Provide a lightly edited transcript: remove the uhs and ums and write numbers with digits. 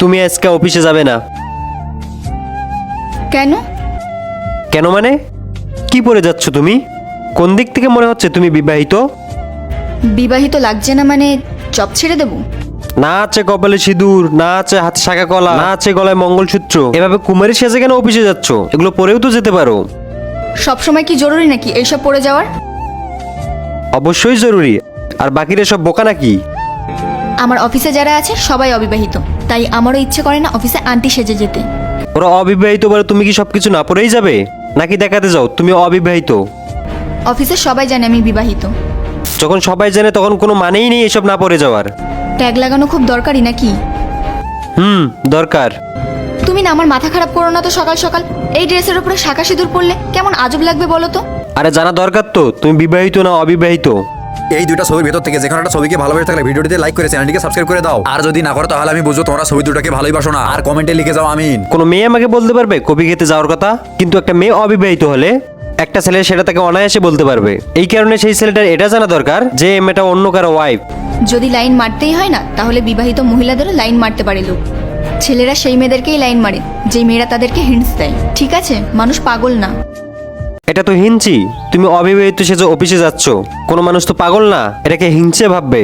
তুমি আজকে অফিসে যাবে না। কেন? কেন মানে? কি পরে যাচ্ছ তুমি? কোন দিক থেকে মনে হচ্ছে তুমি বিবাহিত? বিবাহিত লাগছে না মানে জব ছেড়ে দেব? না আছে কপালে সিঁদুর, না আছে হাতে শাঁখা কলা, না আছে গলায় মঙ্গলসূত্র, এভাবে কুমারী সেজে কেন অফিসে যাচ্ছ? এগুলো পরেও তো যেতে পারো। সব সময় কি জরুরি নাকি এইসব পড়ে যাওয়ার? অবশ্যই জরুরি। আর বাকিরা সব বোকা নাকি? আমার অফিসে যারা আছে সবাই অবিবাহিত, তাই আমারও ইচ্ছে করে না অফিসে আন্টি সেজে যেতে। ওরা অবিবাহিত বলে তুমি কি সবকিছু না পরেই যাবে, নাকি দেখাতে যাও তুমি অবিবাহিত? অফিসে সবাই জানে আমি বিবাহিত। যখন সবাই জানে তখন কোনো মানেই নেই এসব না পরে যাওয়ার। ট্যাগ লাগানো খুব দরকারি নাকি? দরকার। তুমি না আমার মাথা খারাপ করো না তো। সকাল সকাল এই ড্রেসের উপরে শাঁখা সিঁদুর পরলে কেমন আজব লাগবে বলো তো? আরে জানা দরকার তো তুমি বিবাহিত না অবিবাহিত। এই দুইটা ছবির ভেতর থেকে যে কোনো একটা ছবিকে ভালোবেসে থাকলে ভিডিওটিতে লাইক করে চ্যানেলটিকে সাবস্ক্রাইব করে দাও। আর যদি না করো তাহলে আমি বুঝবো তোমরা ছবি দুটোকে ভালোই বাসো না। আর কমেন্টে লিখে যাও আমিন। কোনো মেয়ে আমাকে বলতে পারবে কফি খেতে যাওয়ার কথা? কিন্তু একটা মেয়ে অবিবাহিত হলে একটা ছেলে সেটা তাকে অনায়াসে বলতে পারবে। এই কারণে সেই ছেলেটার এটা জানা দরকার যে এই মেয়েটা অন্য কারো ওয়াইফ। যদি লাইন মারতেই হয় না, তাহলে বিবাহিত মহিলাদেরও লাইন মারতে পারে লোক। ছেলেরা সেই মেয়েদেরকেই লাইন মারে যেই মেয়েরা তাদেরকে হিন্টস দেয়। ঠিক আছে, মানুষ পাগল না। এটা তো হিংচি। তুমি অবিবাহিত সেজে অফিসে যাচ্ছ, কোনো মানুষ তো পাগল না, এটাকে হিংসে ভাববে।